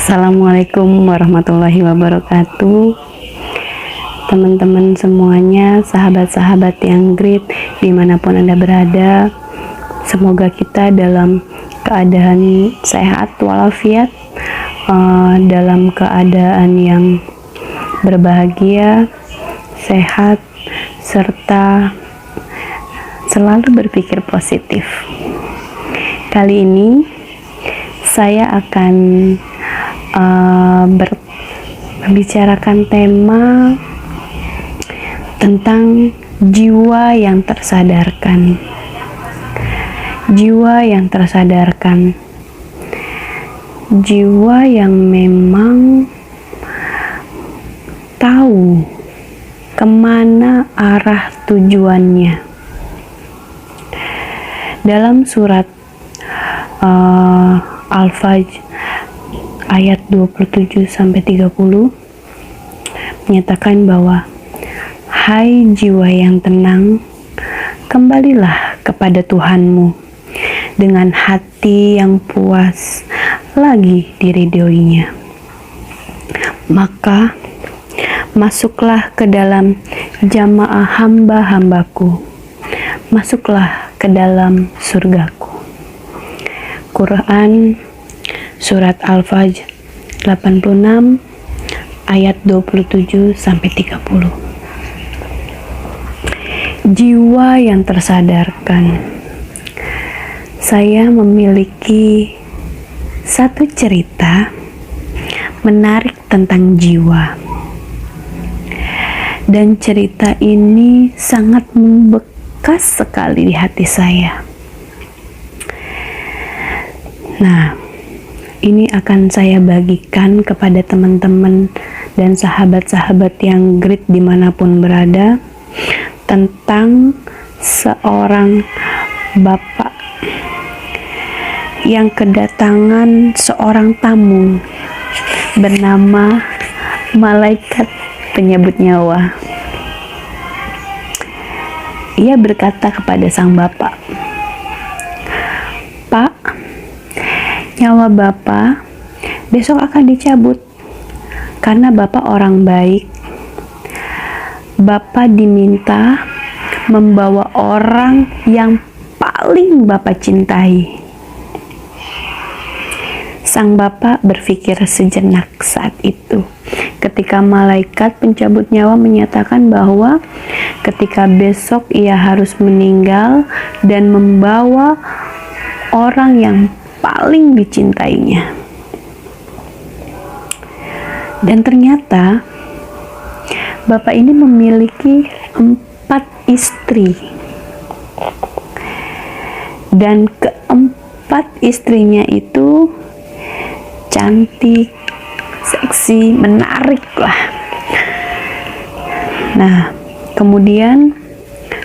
Assalamualaikum warahmatullahi wabarakatuh. Teman-teman semuanya, sahabat-sahabat yang great dimanapun Anda berada, semoga kita dalam keadaan sehat walafiat, dalam keadaan yang berbahagia, sehat, serta selalu berpikir positif. Kali ini saya akan membicarakan tema tentang jiwa yang tersadarkan. Jiwa yang tersadarkan, jiwa yang memang tahu kemana arah tujuannya. Dalam surat Al-Fajr ayat 27-30 menyatakan bahwa hai jiwa yang tenang, kembalilah kepada Tuhanmu dengan hati yang puas lagi diridhoinya. Maka masuklah ke dalam jamaah hamba-hambaku, masuklah ke dalam surgaku. Quran Surat Al-Fajr 86 ayat 27-30. Jiwa yang tersadarkan. Saya memiliki satu cerita menarik tentang jiwa. Dan cerita ini sangat membekas sekali di hati saya. Nah, ini akan saya bagikan kepada teman-teman dan sahabat-sahabat yang great dimanapun berada tentang seorang bapak yang kedatangan seorang tamu bernama malaikat penyebut nyawa. Ia berkata kepada sang bapak, "Pak, nyawa Bapak besok akan dicabut karena Bapak orang baik. Bapak diminta membawa orang yang paling Bapak cintai." Sang bapak berpikir sejenak saat itu ketika malaikat pencabut nyawa menyatakan bahwa ketika besok ia harus meninggal dan membawa orang yang paling dicintainya. Dan ternyata bapak ini memiliki 4 istri, dan keempat istrinya itu cantik, seksi, menarik lah. Nah, kemudian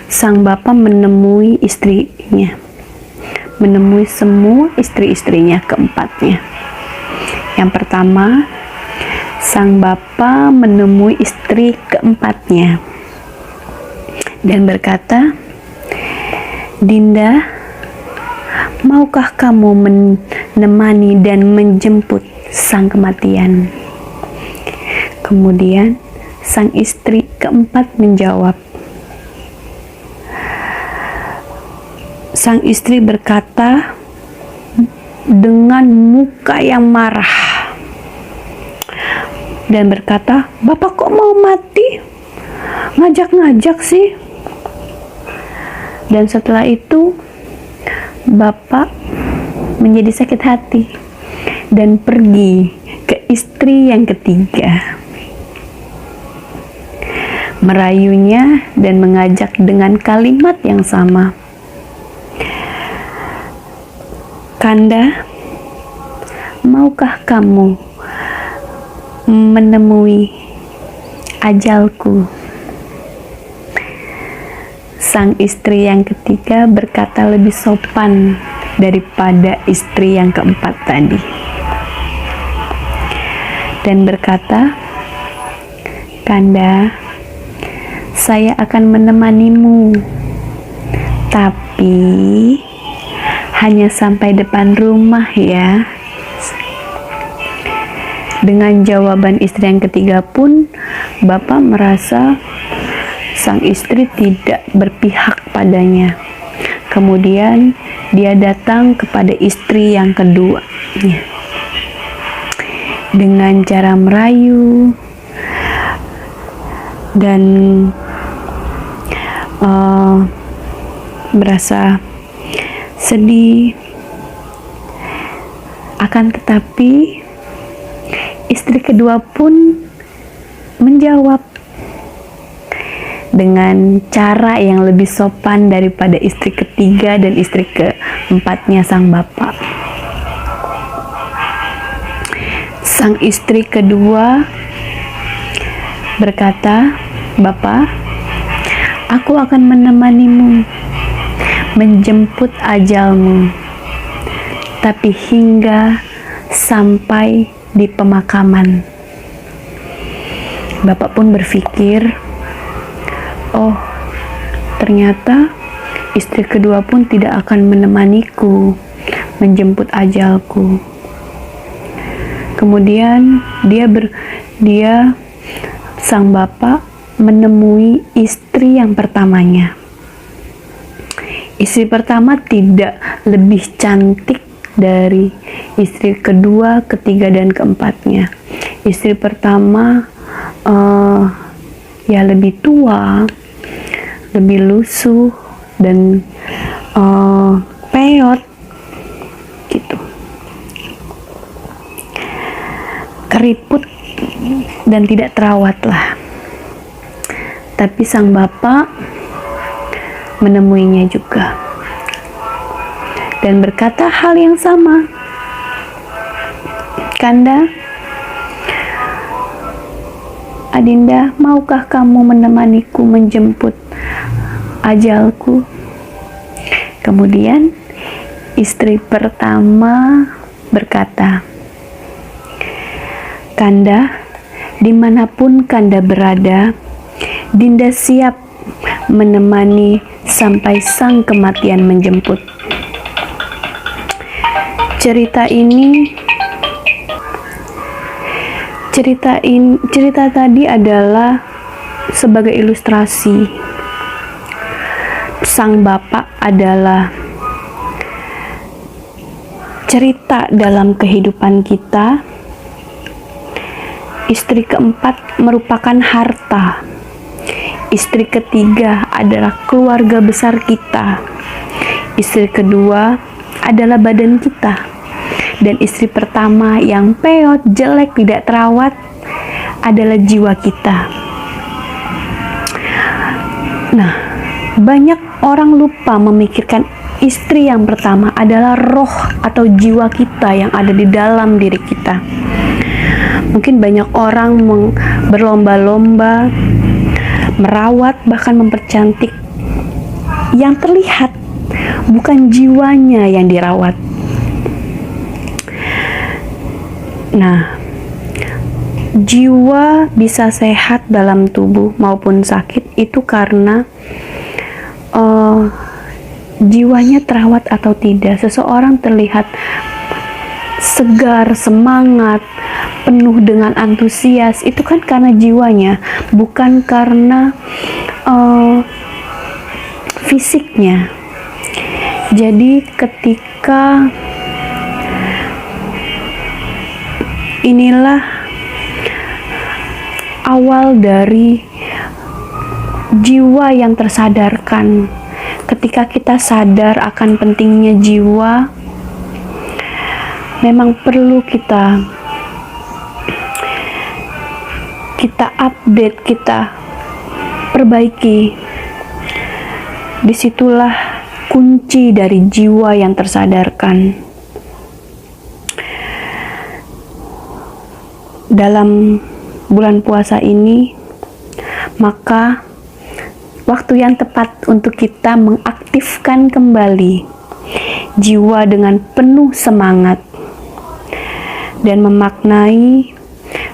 sang bapak menemui istrinya, menemui semua istri-istrinya keempatnya. Yang pertama, sang bapak menemui istri keempatnya dan berkata, "Dinda, maukah kamu menemani dan menjemput sang kematian?" Kemudian sang istri keempat menjawab. Sang istri berkata dengan muka yang marah dan berkata, "Bapak kok mau mati? Ngajak-ngajak sih." Dan setelah itu bapak menjadi sakit hati dan pergi ke istri yang ketiga, merayunya dan mengajak dengan kalimat yang sama, "Kanda, maukah kamu menemui ajalku?" Sang istri yang ketiga berkata lebih sopan daripada istri yang keempat tadi dan berkata, "Kanda, saya akan menemanimu, tapi hanya sampai depan rumah ya." Dengan jawaban istri yang ketiga pun, Bapak merasa sang istri tidak berpihak padanya. Kemudian dia datang kepada istri yang kedua dengan cara merayu dan merasa sedih. Akan tetapi istri kedua pun menjawab dengan cara yang lebih sopan daripada istri ketiga dan istri keempatnya sang bapak. Sang istri kedua berkata, "Bapak, aku akan menemanimu menjemput ajalmu, tapi hingga sampai di pemakaman." Bapak pun berpikir, oh, ternyata istri kedua pun tidak akan menemaniku menjemput ajalku. Kemudian sang bapak menemui istri yang pertamanya. Istri pertama tidak lebih cantik dari istri kedua, ketiga, dan keempatnya. Istri pertama ya lebih tua, lebih lusuh, dan peot gitu, keriput dan tidak terawat lah. Tapi sang bapak menemuinya juga dan berkata hal yang sama. "Kanda, Adinda, maukah kamu menemaniku menjemput ajalku?" Kemudian istri pertama berkata, "Kanda, dimanapun Kanda berada, Dinda siap menemani sampai sang kematian menjemput." Cerita tadi adalah sebagai ilustrasi. Sang bapak adalah cerita dalam kehidupan kita. Istri keempat merupakan harta. Istri ketiga adalah keluarga besar kita. Istri kedua adalah badan kita. Dan istri pertama yang peot, jelek, tidak terawat adalah jiwa kita. Nah, banyak orang lupa memikirkan istri yang pertama adalah roh atau jiwa kita yang ada di dalam diri kita. Mungkin banyak orang berlomba-lomba merawat, bahkan mempercantik yang terlihat, bukan jiwanya yang dirawat. Nah, jiwa bisa sehat dalam tubuh maupun sakit itu karena jiwanya terawat atau tidak. Seseorang terlihat segar, semangat, penuh dengan antusias, itu kan karena jiwanya, bukan karena fisiknya. Jadi ketika inilah awal dari jiwa yang tersadarkan. Ketika kita sadar akan pentingnya jiwa, memang perlu kita update, kita perbaiki. Disitulah kunci dari jiwa yang tersadarkan. Dalam bulan puasa ini, maka waktu yang tepat untuk kita mengaktifkan kembali jiwa dengan penuh semangat dan memaknai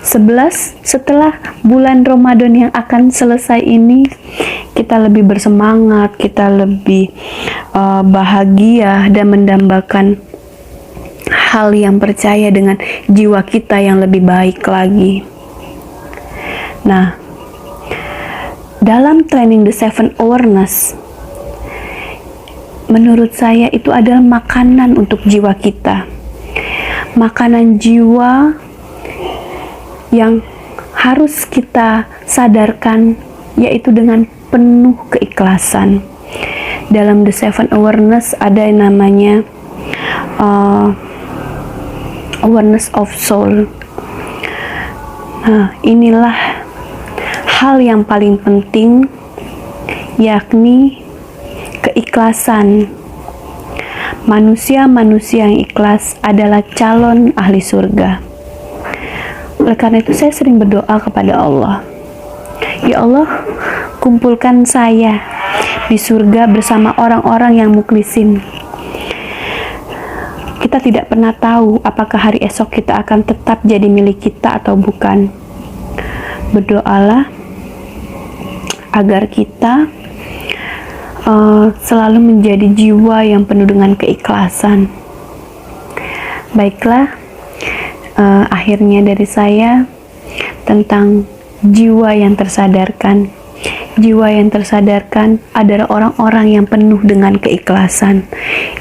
11 setelah bulan Ramadan yang akan selesai ini, kita lebih bersemangat, kita lebih bahagia dan mendambakan hal yang percaya dengan jiwa kita yang lebih baik lagi. Nah, dalam training The Seven Awareness, menurut saya itu adalah makanan untuk jiwa kita. Makanan jiwa yang harus kita sadarkan, yaitu dengan penuh keikhlasan. Dalam The Seven Awareness ada yang namanya awareness of soul. Nah, inilah hal yang paling penting, yakni keikhlasan. Manusia-manusia yang ikhlas adalah calon ahli surga. Oleh karena itu saya sering berdoa kepada Allah, ya Allah, kumpulkan saya di surga bersama orang-orang yang mukhlisin. Kita tidak pernah tahu apakah hari esok kita akan tetap jadi milik kita atau bukan. Berdoalah agar kita selalu menjadi jiwa yang penuh dengan keikhlasan. Baiklah, akhirnya dari saya tentang jiwa yang tersadarkan. Jiwa yang tersadarkan adalah orang-orang yang penuh dengan keikhlasan.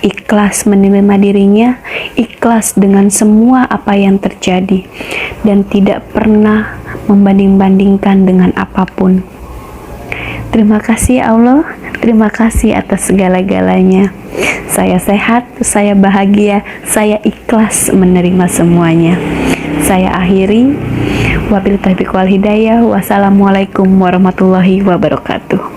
Ikhlas menerima dirinya, ikhlas dengan semua apa yang terjadi, dan tidak pernah membanding-bandingkan dengan apapun. Terima kasih Allah, terima kasih atas segala-galanya. Saya sehat, saya bahagia, saya ikhlas menerima semuanya. Saya akhiri. Wabillahi taufiq wal hidayah. Wassalamualaikum warahmatullahi wabarakatuh.